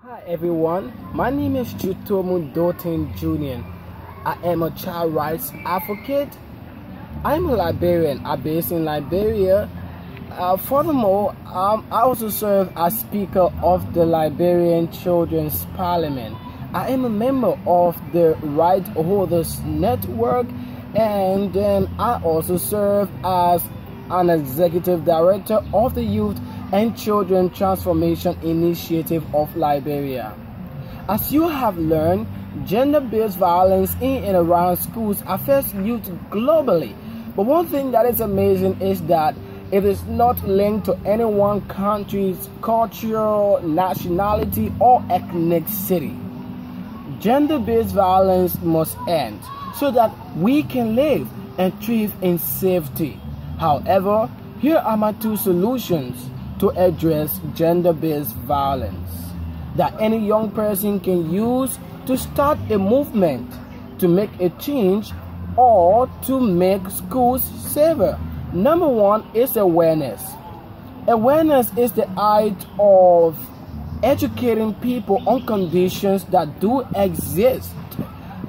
Hi everyone, my name is Jutomu Dotin Jr. I am a child rights advocate. I'm a Liberian. I'm based in Liberia. Furthermore, I also serve as Speaker of the Liberian Children's Parliament. I am a member of the Right Holders Network, and then I also serve as an Executive Director of the Youth and Children Transformation Initiative of Liberia. As you have learned, gender-based violence in and around schools affects youth globally. But one thing that is amazing is that it is not linked to any one country's culture, nationality, or ethnicity. Gender-based violence must end so that we can live and thrive in safety. However, here are my two solutions to address gender-based violence that any young person can use to start a movement, to make a change, or to make schools safer. Number one is awareness. Awareness is the act of educating people on conditions that do exist.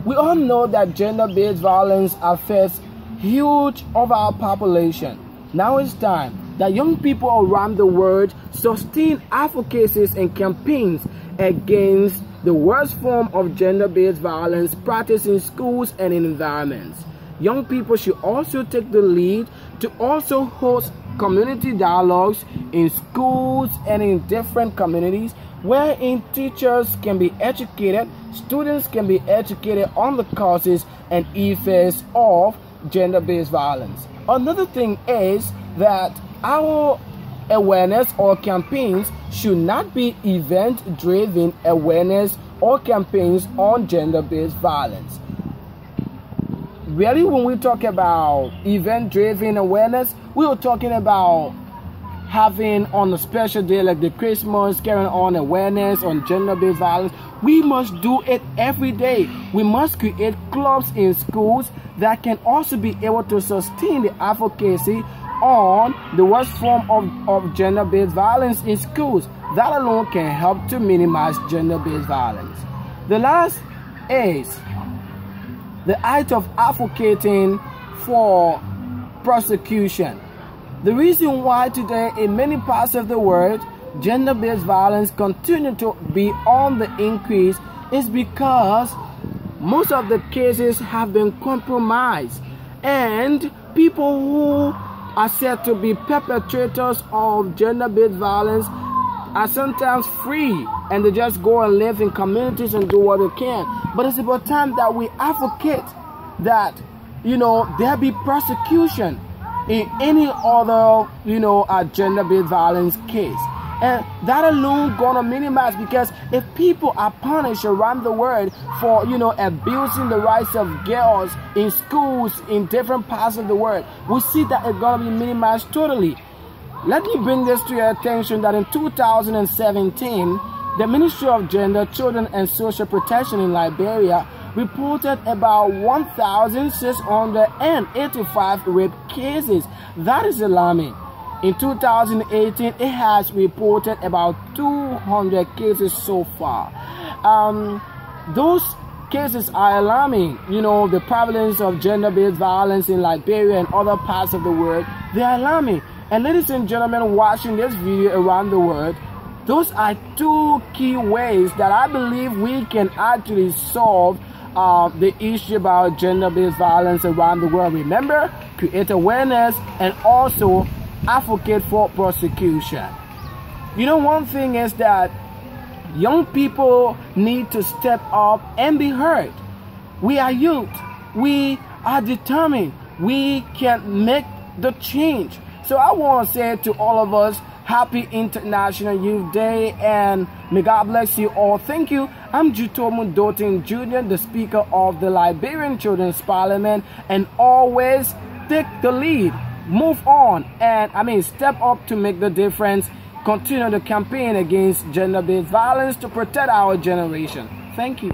We all know that gender-based violence affects huge of our population. Now it's time that young people around the world sustain advocacies and campaigns against the worst form of gender-based violence practiced in schools and in environments. Young people should also take the lead to also host community dialogues in schools and in different communities wherein teachers can be educated, students can be educated on the causes and effects of gender-based violence. Another thing is that our awareness or campaigns should not be event-driven awareness or campaigns on gender-based violence. Really, when we talk about event-driven awareness, we are talking about having on a special day like the Christmas, carrying on awareness on gender-based violence. We must do it every day. We must create clubs in schools that can also be able to sustain the advocacy on the worst form of gender-based violence in schools. That alone can help to minimize gender-based violence. The last is the act of advocating for prosecution. The reason why today in many parts of the world gender-based violence continue to be on the increase is because most of the cases have been compromised, and people who are said to be perpetrators of gender-based violence are sometimes free and they just go and live in communities and do what they can. But it's about time that we advocate that, there be prosecution in any other, gender-based violence case. And that alone gonna minimize, because if people are punished around the world for, abusing the rights of girls in schools in different parts of the world, we see that it's gonna be minimized totally. Let me bring this to your attention that in 2017, the Ministry of Gender, Children and Social Protection in Liberia reported about 1,685 rape cases. That is alarming. In 2018, it has reported about 200 cases so far. Those cases are alarming. The prevalence of gender-based violence in Liberia and other parts of the world, they are alarming. And ladies and gentlemen watching this video around the world, those are two key ways that I believe we can actually solve the issue about gender-based violence around the world. Remember, create awareness and also advocate for prosecution. One thing is that young people need to step up and be heard. We are youth. We are determined. We can make the change. So I want to say to all of us, Happy International Youth Day, and may God bless you all. Thank you. I'm Jutomu Dotin Jr., the Speaker of the Liberian Children's Parliament, and always take the lead. Move on and step up to make the difference. Continue the campaign against gender-based violence to protect our generation. Thank you.